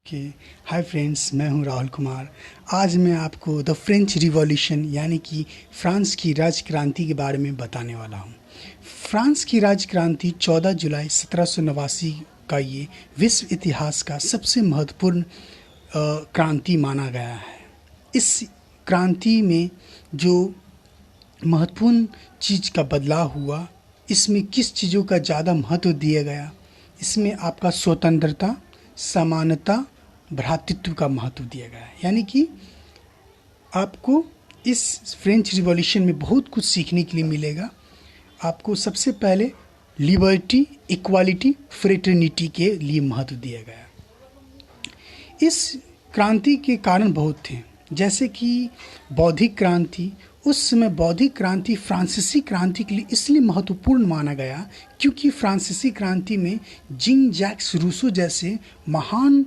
Okay. Hi friends, मैं हूं राहुल कुमार। आज मैं आपको द फ्रेंच रिवॉल्यूशन यानी कि फ्रांस की राजक्रांति के बारे में बताने वाला हूं। फ्रांस की राजक्रांति 14 जुलाई 1789 का ये विश्व इतिहास का सबसे महत्वपूर्ण क्रांति माना गया है। इस क्रांति में जो महत्वपूर्ण चीज़ का बदलाव हुआ, इसमें किस चीज़ों का ज़्यादा महत्व दिया गया, इसमें आपका स्वतंत्रता, समानता, भ्रातृत्व का महत्व दिया गया है। यानी कि आपको इस फ्रेंच रिवॉल्यूशन में बहुत कुछ सीखने के लिए मिलेगा। आपको सबसे पहले लिबर्टी, इक्वालिटी, फ्रेटर्निटी के लिए महत्व दिया गया। इस क्रांति के कारण बहुत थे, जैसे कि बौद्धिक क्रांति। उस समय बौद्धिक क्रांति फ्रांसीसी क्रांति के लिए इसलिए महत्वपूर्ण माना गया क्योंकि फ्रांसीसी क्रांति में जीन जैक्स रूसो जैसे महान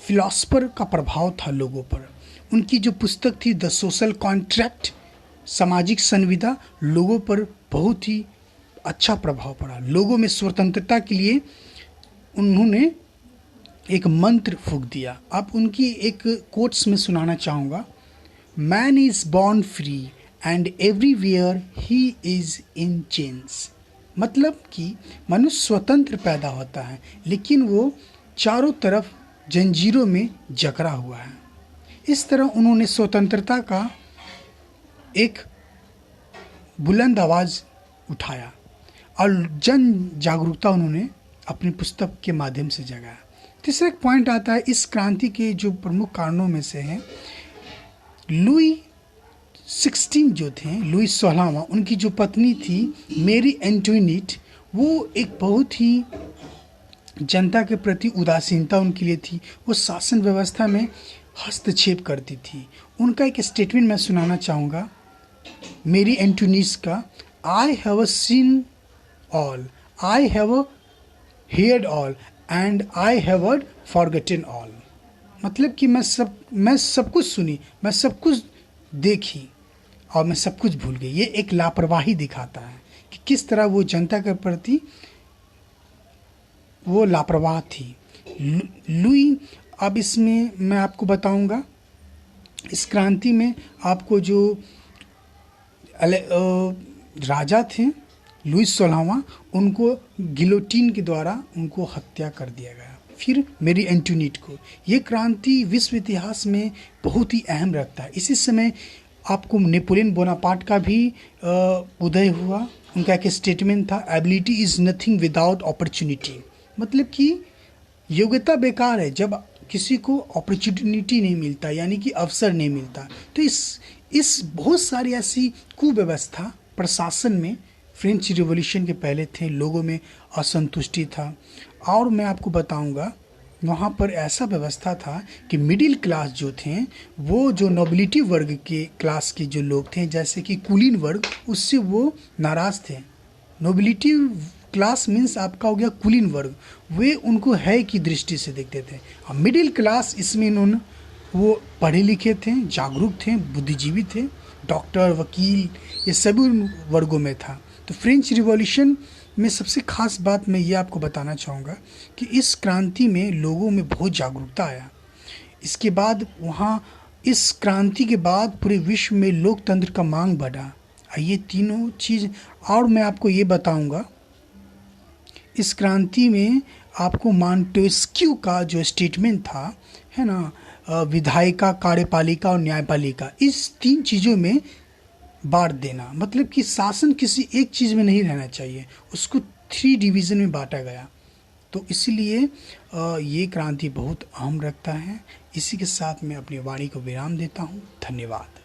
फिलोसफर का प्रभाव था लोगों पर। उनकी जो पुस्तक थी द सोशल कॉन्ट्रैक्ट, सामाजिक संविदा, लोगों पर बहुत ही अच्छा प्रभाव पड़ा। लोगों में स्वतंत्रता के लिए उन्होंने एक मंत्र फूंक दिया। आप उनकी एक कोट्स में सुनाना चाहूँगा। Man is born free and everywhere he is in chains. मतलब कि मनुष्य स्वतंत्र पैदा होता है, लेकिन वो चारों तरफ जंजीरों में जकड़ा हुआ है। इस तरह उन्होंने स्वतंत्रता का एक बुलंद आवाज़ उठाया और जन जागरूकता उन्होंने अपनी पुस्तक के माध्यम से जगाया। तीसरा एक पॉइंट आता है इस क्रांति के जो प्रमुख कारणों में से हैं, लुई 16 जो थे, लुई 16वां, उनकी जो पत्नी थी मेरी एंटोइनेट, वो एक बहुत ही जनता के प्रति उदासीनता उनके लिए थी। वो शासन व्यवस्था में हस्तक्षेप करती थी। उनका एक स्टेटमेंट मैं सुनाना चाहूँगा मेरी एंटोइनेट का। I have seen all, I have heard all and I have forgotten all. मतलब कि मैं सब कुछ सुनी, मैं सब कुछ देखी और मैं सब कुछ भूल गई। ये एक लापरवाही दिखाता है कि किस तरह वो जनता के प्रति वो लापरवाह थी। लुई, अब इसमें मैं आपको बताऊंगा इस क्रांति में आपको जो राजा थे लुई 16वां, उनको गिलोटीन के द्वारा उनको हत्या कर दिया गया। फिर मेरी एंटोइनेट को। ये क्रांति विश्व इतिहास में बहुत ही अहम रखता है। इसी समय आपको नेपोलियन बोनापार्ट का भी उदय हुआ। उनका एक स्टेटमेंट था ability is nothing without opportunity. मतलब कि योग्यता बेकार है जब किसी को अपॉर्चुनिटी नहीं मिलता, यानी कि अवसर नहीं मिलता। तो इस बहुत सारी ऐसी कुव्यवस्था प्रशासन में फ्रेंच रिवॉल्यूशन के पहले थे। लोगों में असंतुष्टि था। और मैं आपको बताऊंगा वहाँ पर ऐसा व्यवस्था था कि मिडिल क्लास जो थे, वो जो नोबिलिटी वर्ग के क्लास के जो लोग थे, जैसे कि कुलीन वर्ग, उससे वो नाराज़ थे। नोबिलिटी क्लास मीन्स आपका हो गया कुलीन वर्ग, वे उनको है की दृष्टि से देखते थे। और मिडिल क्लास, इसमें इन्होंने वो पढ़े लिखे थे, जागरूक थे, बुद्धिजीवी थे, डॉक्टर, वकील, ये सभी वर्गों में था। तो फ्रेंच रिवॉल्यूशन में सबसे खास बात मैं ये आपको बताना चाहूँगा कि इस क्रांति में लोगों में बहुत जागरूकता आया। इसके बाद वहाँ इस क्रांति के बाद पूरे विश्व में लोकतंत्र का मांग बढ़ा। ये तीनों चीज़। और मैं आपको ये बताऊँगा इस क्रांति में आपको मॉन्टेस्क्यू का जो स्टेटमेंट था, है ना, विधायिका, कार्यपालिका और न्यायपालिका, इस तीन चीज़ों में बांट देना। मतलब कि शासन किसी एक चीज़ में नहीं रहना चाहिए, उसको 3 डिवीज़न में बांटा गया। तो इसलिए ये क्रांति बहुत अहम रखता है। इसी के साथ मैं अपनी वाणी को विराम देता हूँ। धन्यवाद।